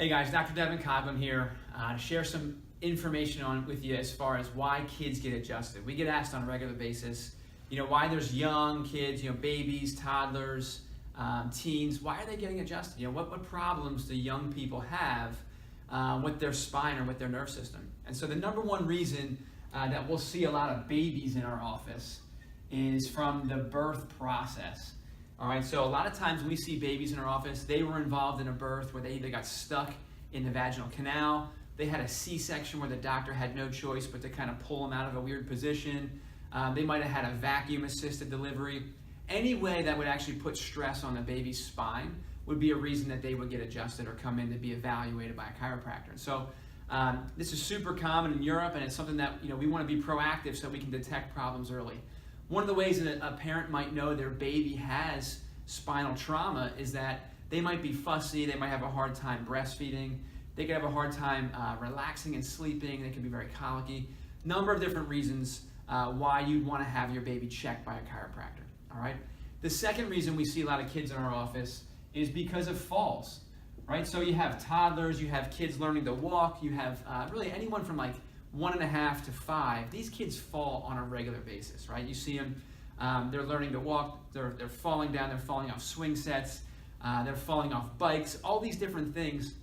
Hey guys, Dr. Devon Coughlin here to share some information with you as far as why kids get adjusted. We get asked on a regular basis, why there's young kids, babies, toddlers, teens, why are they getting adjusted? What problems do young people have with their spine or with their nerve system? And so the number one reason that we'll see a lot of babies in our office is from the birth process. All right, so a lot of times when we see babies in our office, they were involved in a birth where they either got stuck in the vaginal canal, they had a C-section where the doctor had no choice but to kind of pull them out of a weird position. They might have had a vacuum-assisted delivery. Any way that would actually put stress on the baby's spine would be a reason that they would get adjusted or come in to be evaluated by a chiropractor. And so this is super common in Europe, and it's something that we want to be proactive so we can detect problems early. One of the ways that a parent might know their baby has spinal trauma is that they might be fussy, they might have a hard time breastfeeding, they could have a hard time relaxing and sleeping, they can be very colicky. Number of different reasons why you'd want to have your baby checked by a chiropractor, all right? The second reason we see a lot of kids in our office is because of falls, right? So you have toddlers, you have kids learning to walk, you have really anyone from like 1.5 to 5, these kids fall on a regular basis, right? You see them, they're learning to walk, they're falling down, they're falling off swing sets, they're falling off bikes. All these different things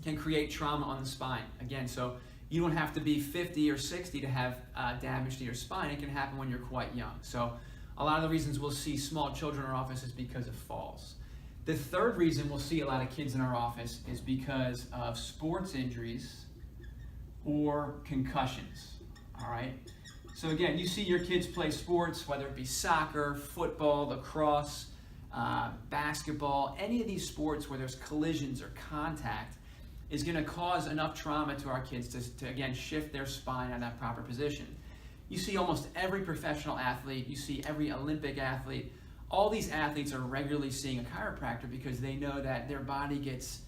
can create trauma on the spine. Again, so you don't have to be 50 or 60 to have damage to your spine. It can happen when you're quite young. So a lot of the reasons we'll see small children in our office is because of falls. The third reason we'll see a lot of kids in our office is because of sports injuries or concussions, all right? So again, you see your kids play sports, whether it be soccer, football, lacrosse, basketball, any of these sports where there's collisions or contact is gonna cause enough trauma to our kids to again, shift their spine out of that proper position. You see almost every professional athlete, you see every Olympic athlete, all these athletes are regularly seeing a chiropractor because they know that their body gets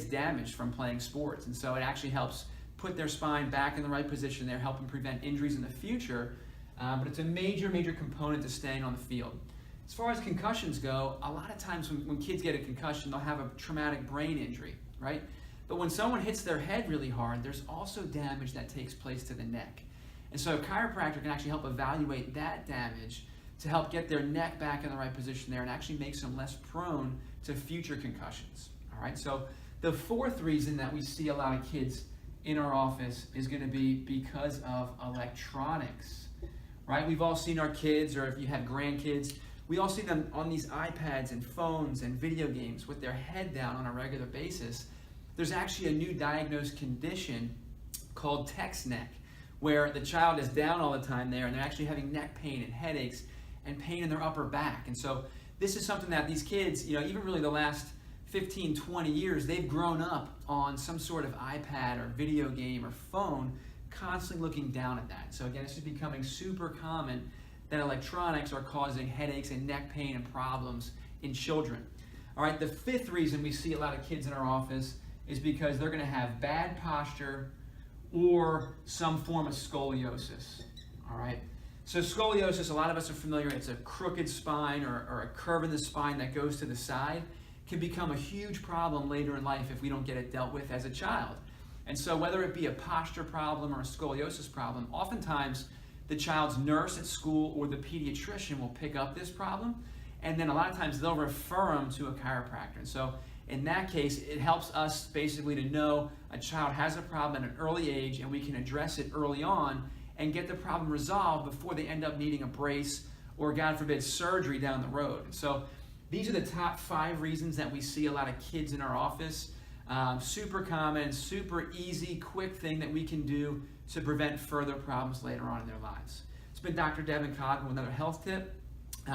damaged from playing sports. And so it actually helps put their spine back in the right position. They're helping prevent injuries in the future, but it's a major, major component to staying on the field. As far as concussions go, a lot of times when kids get a concussion, they'll have a traumatic brain injury, right? But when someone hits their head really hard, there's also damage that takes place to the neck. And so a chiropractor can actually help evaluate that damage to help get their neck back in the right position there and actually makes them less prone to future concussions, all right? So the fourth reason that we see a lot of kids in our office is going to be because of electronics, right? We've all seen our kids, or if you have grandkids, we all see them on these iPads and phones and video games with their head down on a regular basis. There's actually a new diagnosed condition called text neck, where the child is down all the time there and they're actually having neck pain and headaches and pain in their upper back. And so this is something that these kids, even really the last 15, 20 years, they've grown up on some sort of iPad or video game or phone, constantly looking down at that. So again, this is becoming super common that electronics are causing headaches and neck pain and problems in children. All right, the fifth reason we see a lot of kids in our office is because they're gonna have bad posture or some form of scoliosis, all right? So scoliosis, a lot of us are familiar, it's a crooked spine or a curve in the spine that goes to the side. Can become a huge problem later in life if we don't get it dealt with as a child. And so whether it be a posture problem or a scoliosis problem, oftentimes the child's nurse at school or the pediatrician will pick up this problem, and then a lot of times they'll refer them to a chiropractor. And so in that case, it helps us basically to know a child has a problem at an early age and we can address it early on and get the problem resolved before they end up needing a brace or, God forbid, surgery down the road. And so these are the top 5 reasons that we see a lot of kids in our office. Super common, super easy, quick thing that we can do to prevent further problems later on in their lives. It's been Dr. Devon Coughlin with another health tip.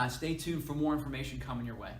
Stay tuned for more information coming your way.